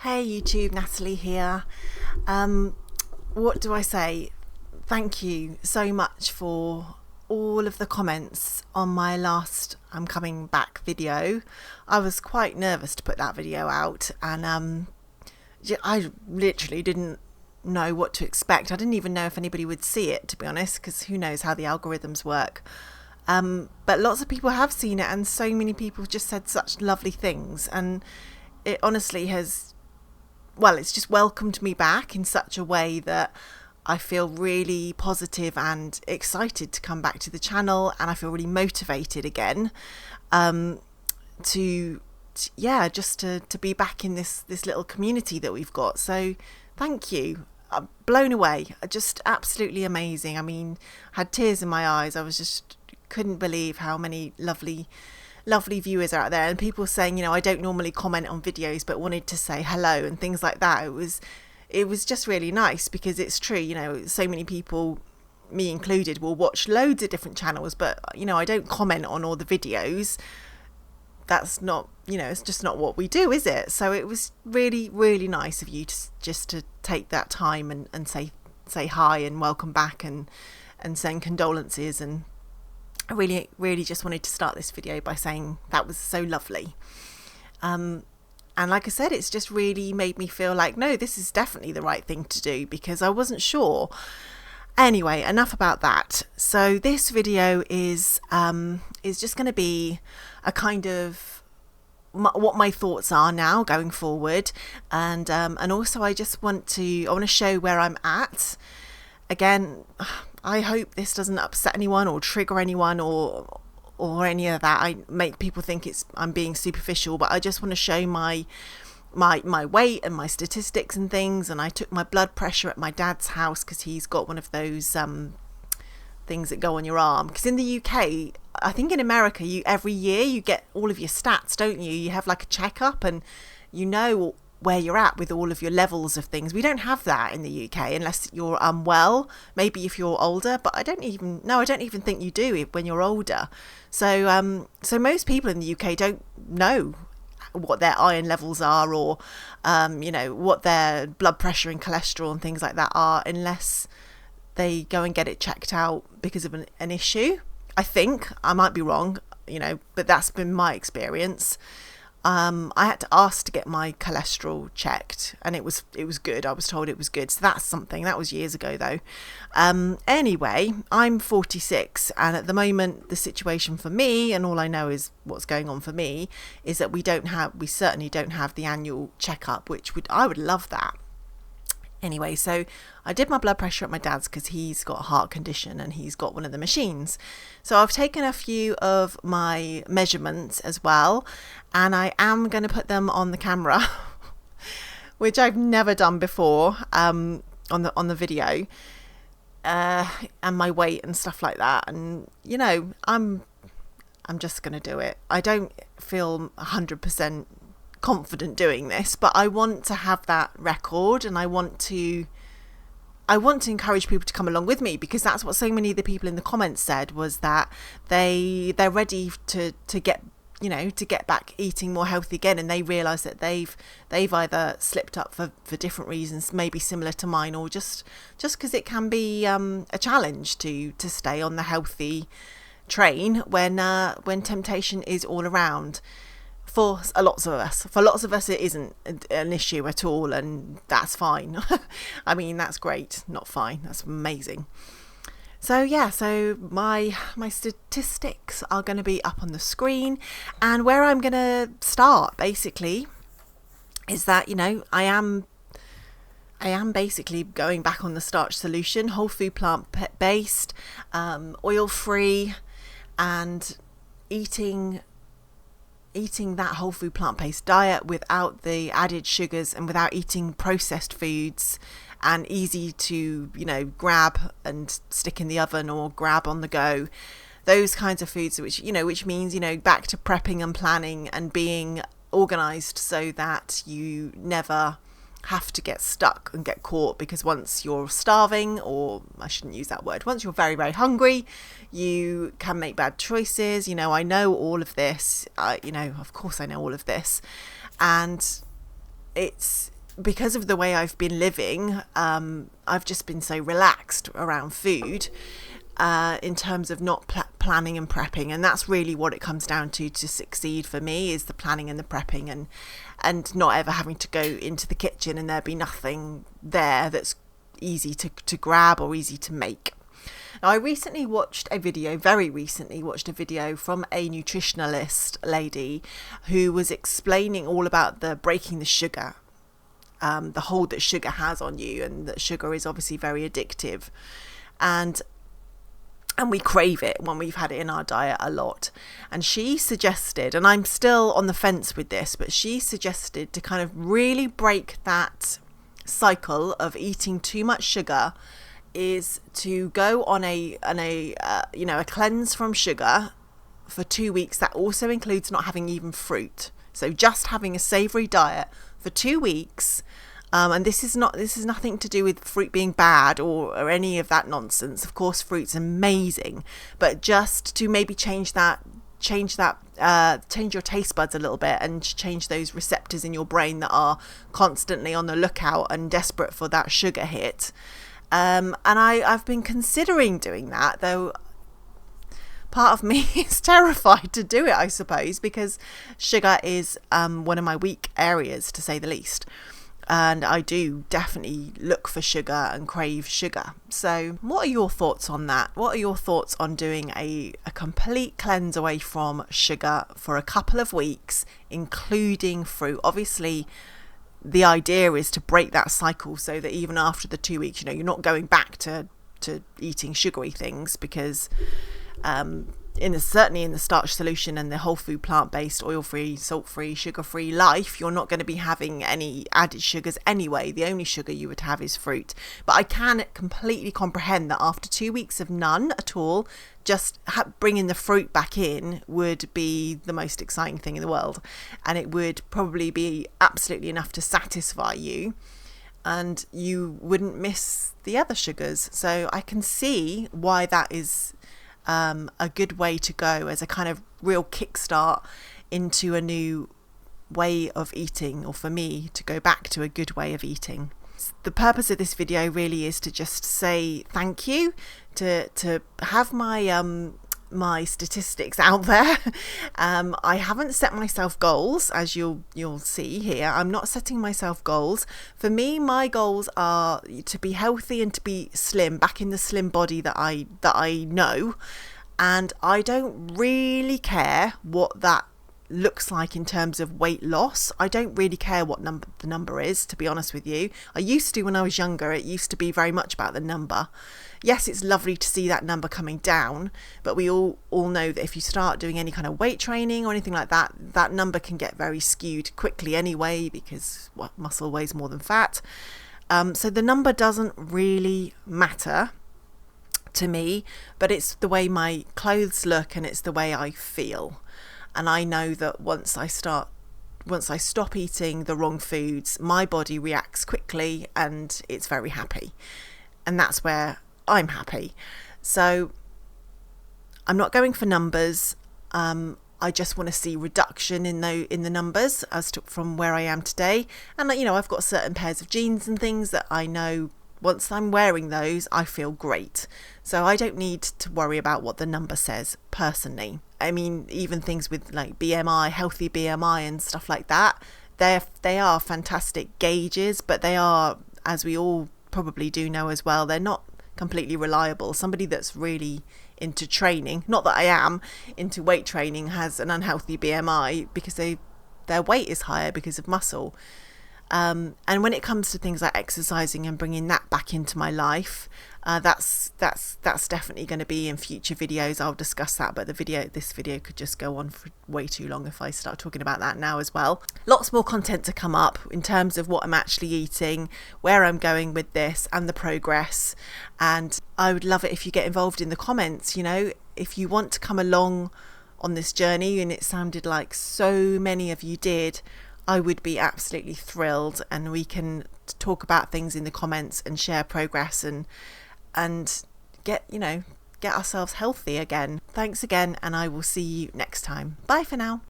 Hey YouTube, Natalie here. What do I say? Thank you so much for all of the comments on my last I'm coming back video. I was quite nervous to put that video out, and I literally didn't know what to expect. I didn't even know if anybody would see it, to be honest, because who knows how the algorithms work. But lots of people have seen it, and so many people just said such lovely things, and it honestly has, well, it's just welcomed me back in such a way that I feel really positive and excited to come back to the channel, and I feel really motivated again to be back in this little community that we've got. So thank you. I'm blown away. Just absolutely amazing. I mean, I had tears in my eyes. I was just couldn't believe how many lovely viewers are out there, and people saying, I don't normally comment on videos but wanted to say hello and things like that. It was just really nice, because it's true, so many people, me included, will watch loads of different channels, but I don't comment on all the videos. That's not, it's just not what we do, is it? So it was really, really nice of you to take that time and say hi and welcome back and send condolences. And I really, really just wanted to start this video by saying that was so lovely. And like I said, it's just really made me feel like, no, this is definitely the right thing to do, because I wasn't sure. Anyway, enough about that. So this video is just going to be a kind of what my thoughts are now going forward, and also I want to show where I'm at. Again, I hope this doesn't upset anyone or trigger anyone or any of that. I make people think I'm being superficial, but I just want to show my weight and my statistics and things. And I took my blood pressure at my dad's house, because he's got one of those things that go on your arm. Because in the UK, I think in America, every year you get all of your stats, don't you? You have like a checkup, and where you're at with all of your levels of things. We don't have that in the UK unless you're unwell, maybe if you're older, but I don't even think you do when you're older. So most people in the UK don't know what their iron levels are, or what their blood pressure and cholesterol and things like that are, unless they go and get it checked out because of an issue. I think I might be wrong, but that's been my experience. I had to ask to get my cholesterol checked, and it was good. I was told it was good. So that's something. That was years ago though. Anyway, I'm 46, and at the moment the situation for me, and all I know is what's going on for me, is that we certainly don't have the annual checkup, which I would love that. Anyway, so I did my blood pressure at my dad's, because he's got a heart condition and he's got one of the machines. So I've taken a few of my measurements as well, and I am going to put them on the camera, which I've never done before, on the video, and my weight and stuff like that. And I'm just going to do it. I don't feel 100% confident doing this, but I want to have that record, and I want to encourage people to come along with me, because that's what so many of the people in the comments said, was that they're ready to get to get back eating more healthy again, and they realize that they've either slipped up for different reasons, maybe similar to mine, or just because it can be a challenge to stay on the healthy train when temptation is all around. For lots of us, it isn't an issue at all, and that's fine. I mean, that's great, not fine. That's amazing. So yeah, so my statistics are going to be up on the screen, and where I'm going to start basically is that I am basically going back on the starch solution, whole food, plant based, oil free, and eating that whole food plant-based diet without the added sugars, and without eating processed foods, and easy to grab and stick in the oven or grab on the go, those kinds of foods, which means back to prepping and planning and being organized, so that you never have to get stuck and get caught, because once you're starving, or I shouldn't use that word, once you're very, very hungry, you can make bad choices. I know all of this, of course I know all of this, and it's because of the way I've been living. I've just been so relaxed around food, in terms of not planning and prepping, and that's really what it comes down to succeed for me, is the planning and the prepping, and not ever having to go into the kitchen and there be nothing there that's easy to grab or easy to make. Now, I very recently watched a video from a nutritionalist lady who was explaining all about the breaking the sugar, the hold that sugar has on you, and that sugar is obviously very addictive, and we crave it when we've had it in our diet a lot. And she suggested, and I'm still on the fence with this, but she suggested to kind of really break that cycle of eating too much sugar is to go on a cleanse from sugar for 2 weeks. That also includes not having even fruit. So just having a savoury diet for 2 weeks. And this is nothing to do with fruit being bad or any of that nonsense. Of course, fruit's amazing, but just to maybe change your taste buds a little bit and change those receptors in your brain that are constantly on the lookout and desperate for that sugar hit. And I've been considering doing that, though part of me is terrified to do it, I suppose, because sugar is one of my weak areas, to say the least. And I do definitely look for sugar and crave sugar. So what are your thoughts on that? What are your thoughts on doing a complete cleanse away from sugar for a couple of weeks, including fruit? Obviously, the idea is to break that cycle so that even after the 2 weeks, you're not going back to eating sugary things, because certainly in the starch solution and the whole food, plant-based, oil-free, salt-free, sugar-free life, you're not going to be having any added sugars anyway. The only sugar you would have is fruit. But I can completely comprehend that after 2 weeks of none at all, just bringing the fruit back in would be the most exciting thing in the world, and it would probably be absolutely enough to satisfy you, and you wouldn't miss the other sugars. So I can see why that is a good way to go as a kind of real kickstart into a new way of eating, or for me to go back to a good way of eating. The purpose of this video really is to just say thank you, to have my statistics out there. I haven't set myself goals, as you'll see here. I'm not setting myself goals. For me, my goals are to be healthy and to be slim, back in the slim body that I know. And I don't really care what that looks like in terms of weight loss. I don't really care what the number is, to be honest with you. I used to when I was younger. It used to be very much about the number. Yes, it's lovely to see that number coming down, but we all know that if you start doing any kind of weight training or anything like that, that number can get very skewed quickly anyway, because muscle weighs more than fat. So the number doesn't really matter to me, but it's the way my clothes look and it's the way I feel. And I know that once I stop eating the wrong foods, my body reacts quickly and it's very happy. And that's where I'm happy. So I'm not going for numbers. I just want to see reduction in the numbers from where I am today. And I've got certain pairs of jeans and things that I know once I'm wearing those, I feel great. So I don't need to worry about what the number says personally. I mean, even things with like BMI, healthy BMI and stuff like that, they are fantastic gauges, but they are, as we all probably do know as well, they're not completely reliable. Somebody that's really into training, not that I am, into weight training, has an unhealthy BMI because their weight is higher because of muscle. And when it comes to things like exercising and bringing that back into my life, that's definitely going to be in future videos. I'll discuss that, but this video could just go on for way too long if I start talking about that now as well. Lots more content to come up in terms of what I'm actually eating, where I'm going with this, and the progress. And I would love it if you get involved in the comments. If you want to come along on this journey, and it sounded like so many of you did, I would be absolutely thrilled, and we can talk about things in the comments and share progress and get ourselves healthy again. Thanks again, and I will see you next time. Bye for now.